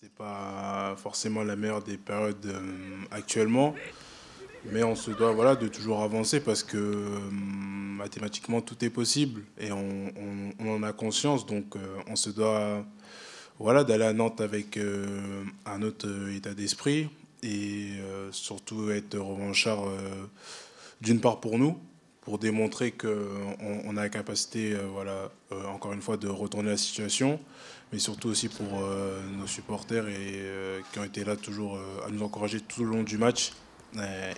C'est pas forcément la meilleure des périodes actuellement, mais on se doit voilà, de toujours avancer parce que mathématiquement tout est possible et on en a conscience. Donc on se doit voilà, d'aller à Nantes avec un autre état d'esprit et surtout être revanchard d'une part pour nous, pour démontrer qu'on a la capacité, voilà, encore une fois, de retourner la situation, mais surtout aussi pour nos supporters qui ont été là toujours à nous encourager tout le long du match.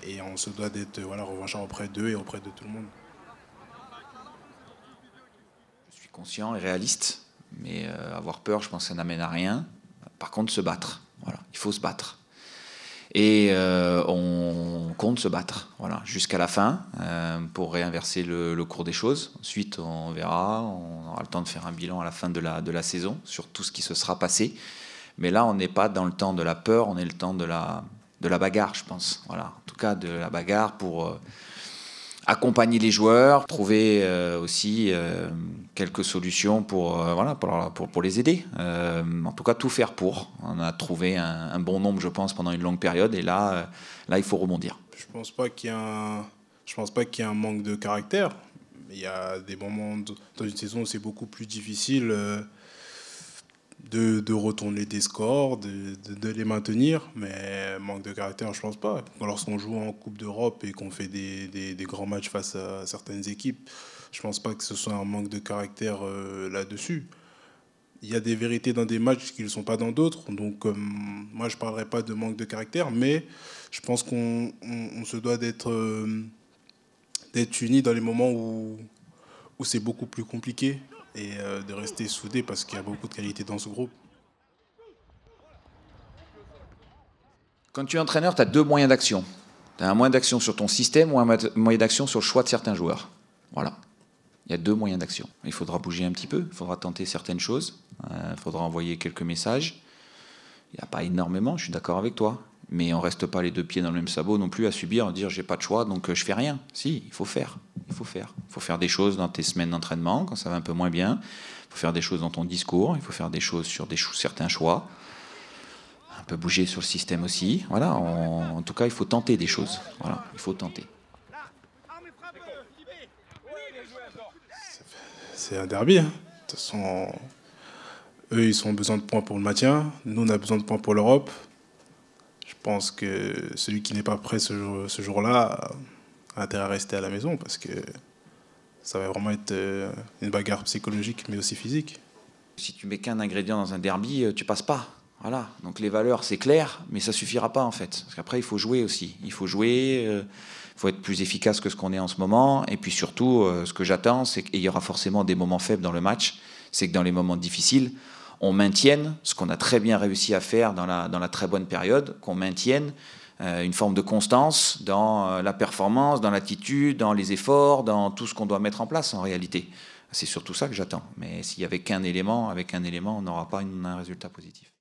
Et on se doit d'être voilà, revanchard auprès d'eux et auprès de tout le monde. Je suis conscient et réaliste, mais avoir peur, je pense que ça n'amène à rien. Par contre, se battre. Voilà, il faut se battre. Et on compte se battre, voilà, jusqu'à la fin pour réinverser le cours des choses. Ensuite, on verra, on aura le temps de faire un bilan à la fin de la saison sur tout ce qui se sera passé. Mais là, on n'est pas dans le temps de la peur, on est le temps de la bagarre, je pense. Voilà, en tout cas, de la bagarre pour accompagner les joueurs, trouver aussi quelques solutions voilà, pour les aider. En tout cas, tout faire pour. On a trouvé un bon nombre, je pense, pendant une longue période. Et là, il faut rebondir. Je pense pas qu'il y ait un manque de caractère. Il y a des moments dans une saison où c'est beaucoup plus difficile de retourner des scores, de les maintenir, mais manque de caractère, je pense pas. Lorsqu'on joue en Coupe d'Europe et qu'on fait des grands matchs face à certaines équipes, je pense pas que ce soit un manque de caractère là-dessus. Il y a des vérités dans des matchs qui ne le sont pas dans d'autres, donc moi je parlerai pas de manque de caractère, mais je pense qu'on se doit d'être unis dans les moments où c'est beaucoup plus compliqué et de rester soudés parce qu'il y a beaucoup de qualité dans ce groupe. Quand tu es entraîneur, tu as deux moyens d'action. Tu as un moyen d'action sur ton système ou un moyen d'action sur le choix de certains joueurs. Voilà. Il y a deux moyens d'action. Il faudra bouger un petit peu, il faudra tenter certaines choses, il faudra envoyer quelques messages. Il n'y a pas énormément, je suis d'accord avec toi. Mais on ne reste pas les deux pieds dans le même sabot non plus à subir, à dire j'ai pas de choix donc je fais rien. Si, il faut faire. Il faut faire. Il faut faire des choses dans tes semaines d'entraînement quand ça va un peu moins bien. Il faut faire des choses dans ton discours. Il faut faire des choses sur certains choix. Un peu bouger sur le système aussi. Voilà. En tout cas, il faut tenter des choses. Voilà. Il faut tenter. C'est un derby. Hein. De toute façon, eux, ils ont besoin de points pour le maintien. Nous, on a besoin de points pour l'Europe. Je pense que celui qui n'est pas prêt ce jour-là a intérêt à rester à la maison parce que ça va vraiment être une bagarre psychologique mais aussi physique. Si tu mets qu'un ingrédient dans un derby, tu passes pas. Voilà. Donc les valeurs, c'est clair, mais ça suffira pas en fait. Parce qu'après, il faut jouer aussi. Il faut jouer, il faut être plus efficace que ce qu'on est en ce moment. Et puis surtout, ce que j'attends, c'est qu'il y aura forcément des moments faibles dans le match. C'est que dans les moments difficiles, on maintienne ce qu'on a très bien réussi à faire dans la très bonne période, qu'on maintienne une forme de constance dans la performance, dans l'attitude, dans les efforts, dans tout ce qu'on doit mettre en place en réalité. C'est surtout ça que j'attends. Mais s'il n'y avait qu'un élément, avec un élément, on n'aura pas un résultat positif.